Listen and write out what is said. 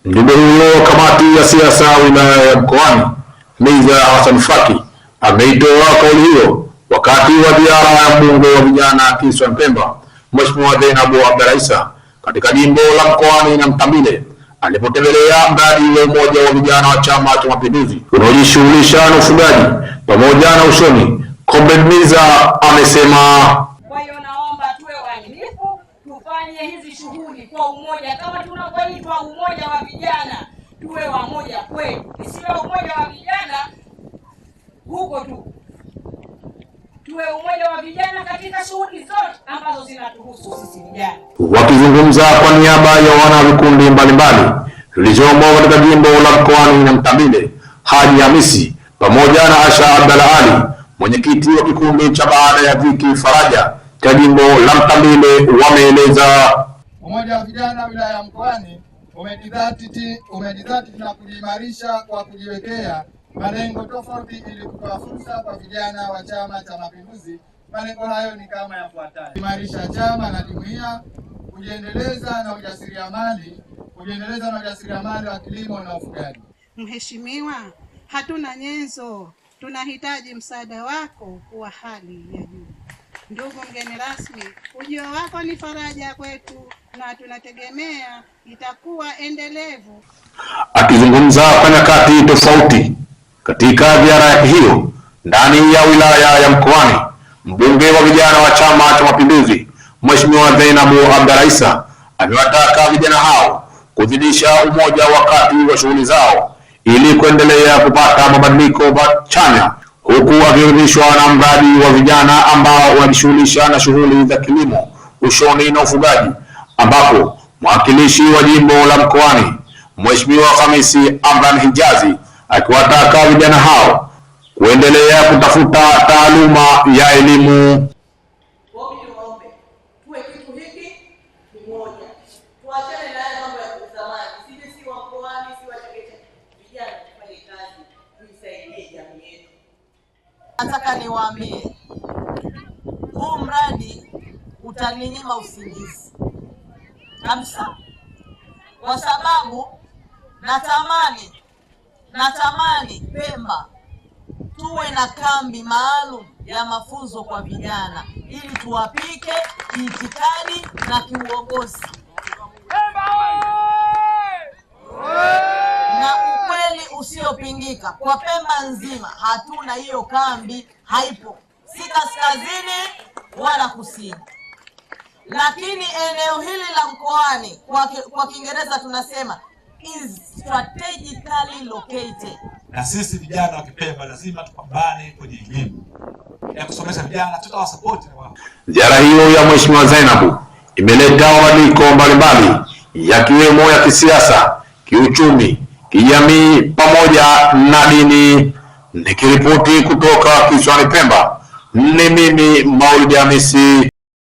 Mjumbe huyo kamati ya siasa wilaya ya Mkoani, Miza Hassan Faki, ameitoa kauli hiyo wakati wa ziara ya mbunge wa vijana kisiwani Pemba, Mheshimiwa Zainabu Abdalla katika jimbo la Mkoani na Mtambile, alipotembelea mradi wa umoja wa vijana wa Chama cha Mapinduzi unaojishughulisha na ufugaji pamoja na ushoni. Comrade Miza amesema, kwa hiyo naomba tuwe waaminifu, tufanye hizi shughuli kwa umoja, kama tunavyoitwa umoja wa vijana, tuwe wamoja kweli, isiwe umoja wa vijana huko tu, tuwe umoja wa vijana katika shughuli zote ambazo zinatuhusu sisi vijana. Wakizungumza kwa niaba ya wana vikundi mbalimbali vilivyomo katika jimbo la Mkoani na Mtambile, Haji Hamisi pamoja na Asha Abdalla Ali, mwenyekiti wa kikundi cha baada ya dhiki Faraja cha jimbo la Mtambile, wameeleza umoja wa vijana wilaya ya Mkoani umejidhatiti na kujiimarisha kwa kujiwekea malengo tofauti ili kutoa fursa kwa vijana wa Chama cha Mapinduzi. Malengo hayo ni kama yafuatayo: kuimarisha chama na jumuiya, kujiendeleza na ujasiriamali wa kilimo na ufugaji. Mheshimiwa, hatuna nyenzo, tunahitaji msaada wako wa hali ya juu. Ndugu mgeni rasmi, ujio wako ni faraja kwetu na tunategemea itakuwa endelevu. Akizungumza kwa nyakati tofauti katika ziara yake hiyo ndani ya wilaya ya Mkoani, mbunge wa vijana wa Chama cha Mapinduzi Mheshimiwa Zainabu Abdalla amewataka vijana hao kuzidisha umoja wakati wa shughuli zao ili kuendelea kupata mabadiliko chanya, huku akiridhishwa na mradi wa vijana ambao wanajishughulisha na shughuli za kilimo, ushoni na ufugaji, ambapo mwakilishi wa jimbo la Mkoani Mheshimiwa Hamisi Amran Hijazi akiwataka vijana hao kuendelea kutafuta taaluma ya elimu. Nataka niwaambie, huu mradi utaninyima usingizi kabisa, kwa sababu natamani Pemba tuwe na kambi maalum ya mafunzo kwa vijana ili tuwapike kiitikadi na kiuongozi. Na ukweli usiopingika, kwa Pemba nzima hatuna hiyo kambi, haipo, si kaskazini wala kusini. Lakini eneo hili la Mkoani kwa Kiingereza tunasema is strategically located. Na sisi vijana wa Kipemba lazima tupambane kwenye elimu ya kusomesha vijana, tutawasupport na wao. Ziara hiyo ya Mheshimiwa Zainabu imeleta mabadiliko mbalimbali yakiwemo ya kisiasa, kiuchumi, kijamii pamoja na dini. Nikiripoti kutoka kisiwani Pemba, ni mimi Maulid Hamisi.